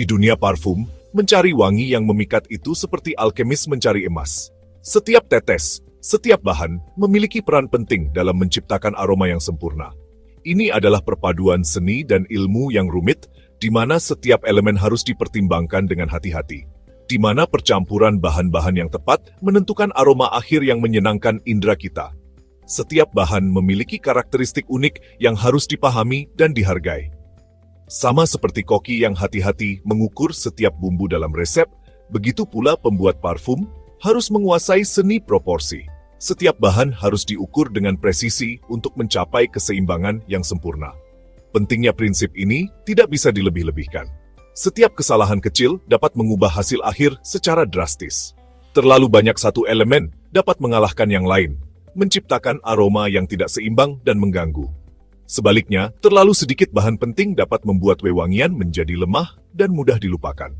Di dunia parfum, mencari wangi yang memikat itu seperti alkemis mencari emas. Setiap tetes, setiap bahan memiliki peran penting dalam menciptakan aroma yang sempurna. Ini adalah perpaduan seni dan ilmu yang rumit, di mana setiap elemen harus dipertimbangkan dengan hati-hati. Di mana percampuran bahan-bahan yang tepat menentukan aroma akhir yang menyenangkan indera kita. Setiap bahan memiliki karakteristik unik yang harus dipahami dan dihargai. Sama seperti koki yang hati-hati mengukur setiap bumbu dalam resep, begitu pula pembuat parfum harus menguasai seni proporsi. Setiap bahan harus diukur dengan presisi untuk mencapai keseimbangan yang sempurna. Pentingnya prinsip ini tidak bisa dilebih-lebihkan. Setiap kesalahan kecil dapat mengubah hasil akhir secara drastis. Terlalu banyak satu elemen dapat mengalahkan yang lain, menciptakan aroma yang tidak seimbang dan mengganggu. Sebaliknya, terlalu sedikit bahan penting dapat membuat wewangian menjadi lemah dan mudah dilupakan.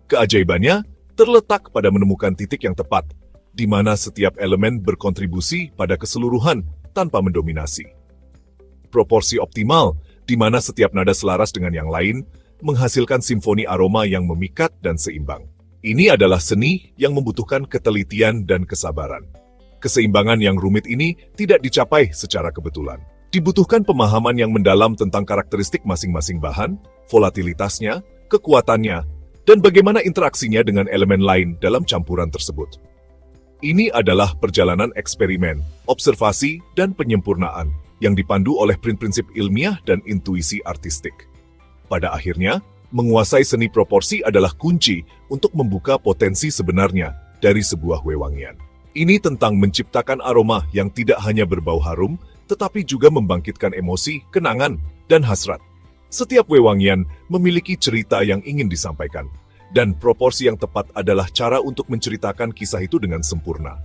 Keajaibannya terletak pada menemukan titik yang tepat, di mana setiap elemen berkontribusi pada keseluruhan tanpa mendominasi. Proporsi optimal, di mana setiap nada selaras dengan yang lain, menghasilkan simfoni aroma yang memikat dan seimbang. Ini adalah seni yang membutuhkan ketelitian dan kesabaran. Keseimbangan yang rumit ini tidak dicapai secara kebetulan. Dibutuhkan pemahaman yang mendalam tentang karakteristik masing-masing bahan, volatilitasnya, kekuatannya, dan bagaimana interaksinya dengan elemen lain dalam campuran tersebut. Ini adalah perjalanan eksperimen, observasi, dan penyempurnaan yang dipandu oleh prinsip ilmiah dan intuisi artistik. Pada akhirnya, menguasai seni proporsi adalah kunci untuk membuka potensi sebenarnya dari sebuah wewangian. Ini tentang menciptakan aroma yang tidak hanya berbau harum, tetapi juga membangkitkan emosi, kenangan, dan hasrat. Setiap wewangian memiliki cerita yang ingin disampaikan, dan proporsi yang tepat adalah cara untuk menceritakan kisah itu dengan sempurna.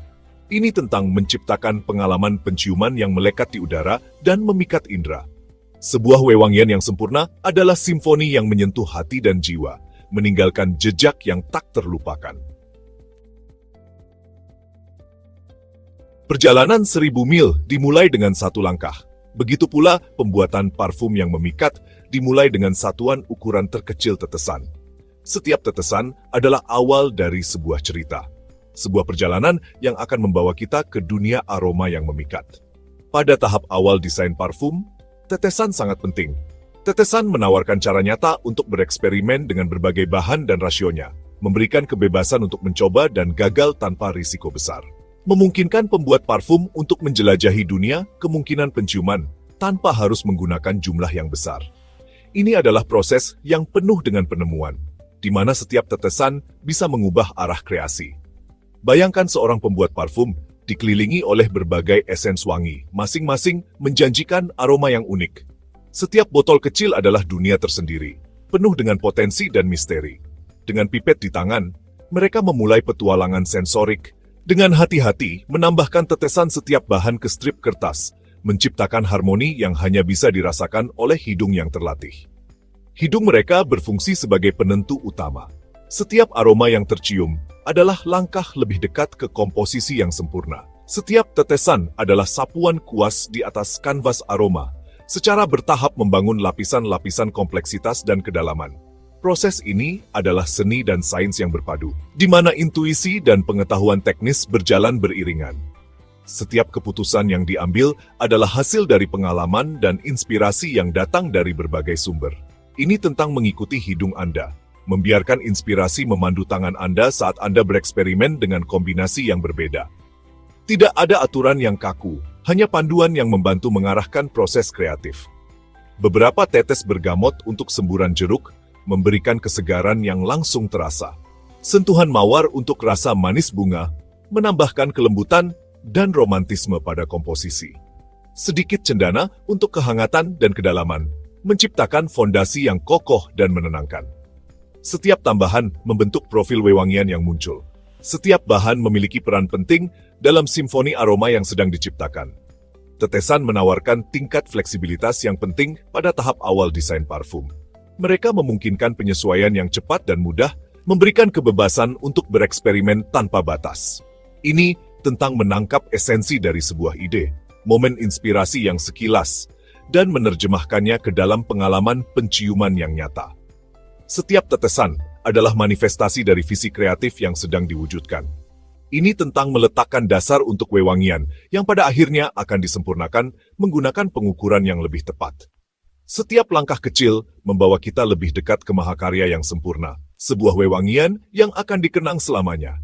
Ini tentang menciptakan pengalaman penciuman yang melekat di udara dan memikat indera. Sebuah wewangian yang sempurna adalah simfoni yang menyentuh hati dan jiwa, meninggalkan jejak yang tak terlupakan. Perjalanan 1000 mil dimulai dengan satu langkah. Begitu pula pembuatan parfum yang memikat dimulai dengan satuan ukuran terkecil tetesan. Setiap tetesan adalah awal dari sebuah cerita. Sebuah perjalanan yang akan membawa kita ke dunia aroma yang memikat. Pada tahap awal desain parfum, tetesan sangat penting. Tetesan menawarkan cara nyata untuk bereksperimen dengan berbagai bahan dan rasionya, memberikan kebebasan untuk mencoba dan gagal tanpa risiko besar. Memungkinkan pembuat parfum untuk menjelajahi dunia kemungkinan penciuman tanpa harus menggunakan jumlah yang besar. Ini adalah proses yang penuh dengan penemuan, di mana setiap tetesan bisa mengubah arah kreasi. Bayangkan seorang pembuat parfum dikelilingi oleh berbagai esens wangi, masing-masing menjanjikan aroma yang unik. Setiap botol kecil adalah dunia tersendiri, penuh dengan potensi dan misteri. Dengan pipet di tangan, mereka memulai petualangan sensorik, dengan hati-hati menambahkan tetesan setiap bahan ke strip kertas, menciptakan harmoni yang hanya bisa dirasakan oleh hidung yang terlatih. Hidung mereka berfungsi sebagai penentu utama. Setiap aroma yang tercium adalah langkah lebih dekat ke komposisi yang sempurna. Setiap tetesan adalah sapuan kuas di atas kanvas aroma, secara bertahap membangun lapisan-lapisan kompleksitas dan kedalaman. Proses ini adalah seni dan sains yang berpadu, di mana intuisi dan pengetahuan teknis berjalan beriringan. Setiap keputusan yang diambil adalah hasil dari pengalaman dan inspirasi yang datang dari berbagai sumber. Ini tentang mengikuti hidung Anda, membiarkan inspirasi memandu tangan Anda saat Anda bereksperimen dengan kombinasi yang berbeda. Tidak ada aturan yang kaku, hanya panduan yang membantu mengarahkan proses kreatif. Beberapa tetes bergamot untuk semburan jeruk, memberikan kesegaran yang langsung terasa. Sentuhan mawar untuk rasa manis bunga, menambahkan kelembutan dan romantisme pada komposisi. Sedikit cendana untuk kehangatan dan kedalaman, menciptakan fondasi yang kokoh dan menenangkan. Setiap tambahan membentuk profil wewangian yang muncul. Setiap bahan memiliki peran penting dalam simfoni aroma yang sedang diciptakan. Tetesan menawarkan tingkat fleksibilitas yang penting pada tahap awal desain parfum. Mereka memungkinkan penyesuaian yang cepat dan mudah, memberikan kebebasan untuk bereksperimen tanpa batas. Ini tentang menangkap esensi dari sebuah ide, momen inspirasi yang sekilas, dan menerjemahkannya ke dalam pengalaman penciuman yang nyata. Setiap tetesan adalah manifestasi dari visi kreatif yang sedang diwujudkan. Ini tentang meletakkan dasar untuk wewangian yang pada akhirnya akan disempurnakan menggunakan pengukuran yang lebih tepat. Setiap langkah kecil membawa kita lebih dekat ke mahakarya yang sempurna, sebuah wewangian yang akan dikenang selamanya.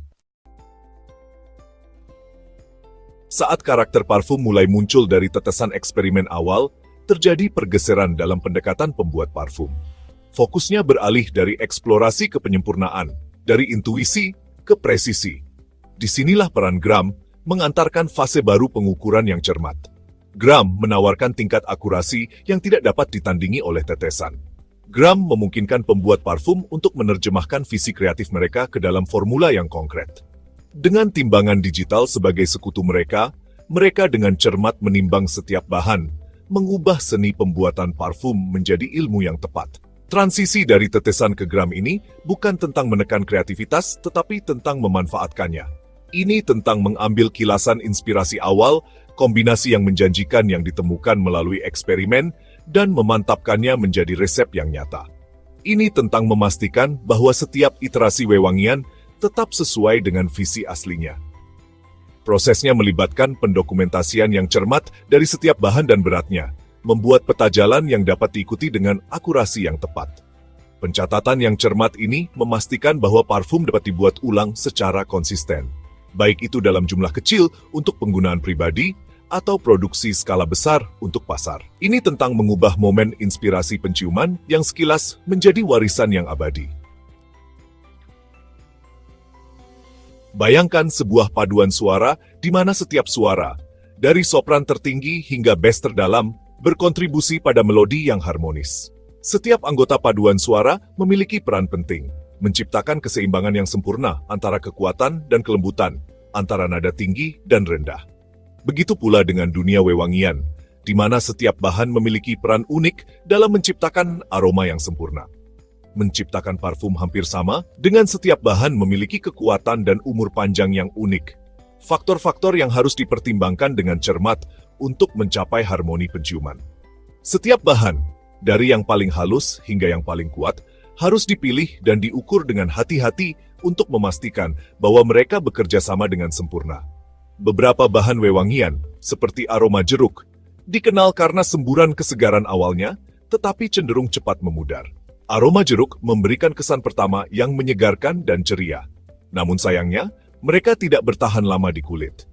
Saat karakter parfum mulai muncul dari tetesan eksperimen awal, terjadi pergeseran dalam pendekatan pembuat parfum. Fokusnya beralih dari eksplorasi ke penyempurnaan, dari intuisi ke presisi. Disinilah peran Graham mengantarkan fase baru pengukuran yang cermat. Graham menawarkan tingkat akurasi yang tidak dapat ditandingi oleh tetesan. Graham memungkinkan pembuat parfum untuk menerjemahkan visi kreatif mereka ke dalam formula yang konkret. Dengan timbangan digital sebagai sekutu mereka dengan cermat menimbang setiap bahan, mengubah seni pembuatan parfum menjadi ilmu yang tepat. Transisi dari tetesan ke Graham ini bukan tentang menekan kreativitas, tetapi tentang memanfaatkannya. Ini tentang mengambil kilasan inspirasi awal, kombinasi yang menjanjikan yang ditemukan melalui eksperimen, dan memantapkannya menjadi resep yang nyata. Ini tentang memastikan bahwa setiap iterasi wewangian tetap sesuai dengan visi aslinya. Prosesnya melibatkan pendokumentasian yang cermat dari setiap bahan dan beratnya, membuat peta jalan yang dapat diikuti dengan akurasi yang tepat. Pencatatan yang cermat ini memastikan bahwa parfum dapat dibuat ulang secara konsisten, baik itu dalam jumlah kecil untuk penggunaan pribadi atau produksi skala besar untuk pasar. Ini tentang mengubah momen inspirasi penciuman yang sekilas menjadi warisan yang abadi. Bayangkan sebuah paduan suara di mana setiap suara, dari sopran tertinggi hingga bass terdalam, berkontribusi pada melodi yang harmonis. Setiap anggota paduan suara memiliki peran penting, menciptakan keseimbangan yang sempurna antara kekuatan dan kelembutan, antara nada tinggi dan rendah. Begitu pula dengan dunia wewangian, di mana setiap bahan memiliki peran unik dalam menciptakan aroma yang sempurna. Menciptakan parfum hampir sama, dengan setiap bahan memiliki kekuatan dan umur panjang yang unik. Faktor-faktor yang harus dipertimbangkan dengan cermat untuk mencapai harmoni penciuman. Setiap bahan, dari yang paling halus hingga yang paling kuat, harus dipilih dan diukur dengan hati-hati untuk memastikan bahwa mereka bekerja sama dengan sempurna. Beberapa bahan wewangian, seperti aroma jeruk, dikenal karena semburan kesegaran awalnya, tetapi cenderung cepat memudar. Aroma jeruk memberikan kesan pertama yang menyegarkan dan ceria. Namun sayangnya, mereka tidak bertahan lama di kulit.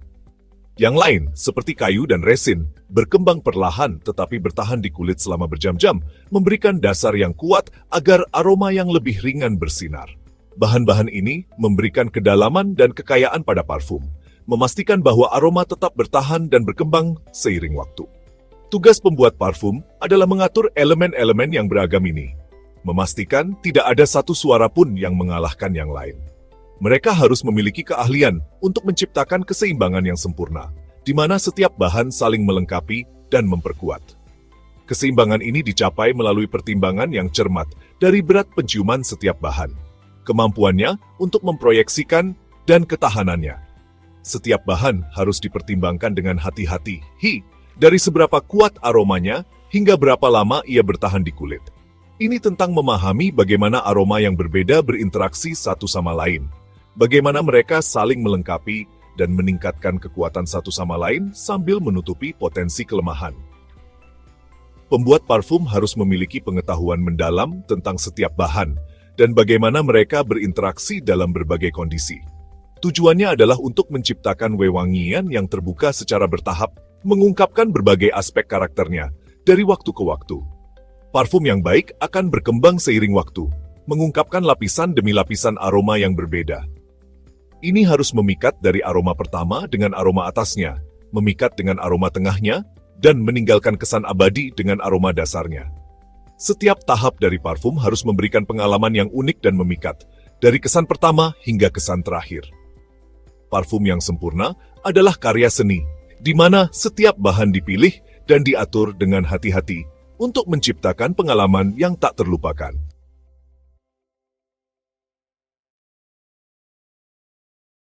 Yang lain, seperti kayu dan resin, berkembang perlahan tetapi bertahan di kulit selama berjam-jam, memberikan dasar yang kuat agar aroma yang lebih ringan bersinar. Bahan-bahan ini memberikan kedalaman dan kekayaan pada parfum, memastikan bahwa aroma tetap bertahan dan berkembang seiring waktu. Tugas pembuat parfum adalah mengatur elemen-elemen yang beragam ini, memastikan tidak ada satu suara pun yang mengalahkan yang lain. Mereka harus memiliki keahlian untuk menciptakan keseimbangan yang sempurna, di mana setiap bahan saling melengkapi dan memperkuat. Keseimbangan ini dicapai melalui pertimbangan yang cermat dari berat penciuman setiap bahan, kemampuannya untuk memproyeksikan, dan ketahanannya. Setiap bahan harus dipertimbangkan dengan hati-hati, dari seberapa kuat aromanya hingga berapa lama ia bertahan di kulit. Ini tentang memahami bagaimana aroma yang berbeda berinteraksi satu sama lain, bagaimana mereka saling melengkapi dan meningkatkan kekuatan satu sama lain sambil menutupi potensi kelemahan. Pembuat parfum harus memiliki pengetahuan mendalam tentang setiap bahan dan bagaimana mereka berinteraksi dalam berbagai kondisi. Tujuannya adalah untuk menciptakan wewangian yang terbuka secara bertahap, mengungkapkan berbagai aspek karakternya dari waktu ke waktu. Parfum yang baik akan berkembang seiring waktu, mengungkapkan lapisan demi lapisan aroma yang berbeda. Ini harus memikat dari aroma pertama dengan aroma atasnya, memikat dengan aroma tengahnya, dan meninggalkan kesan abadi dengan aroma dasarnya. Setiap tahap dari parfum harus memberikan pengalaman yang unik dan memikat, dari kesan pertama hingga kesan terakhir. Parfum yang sempurna adalah karya seni, di mana setiap bahan dipilih dan diatur dengan hati-hati untuk menciptakan pengalaman yang tak terlupakan.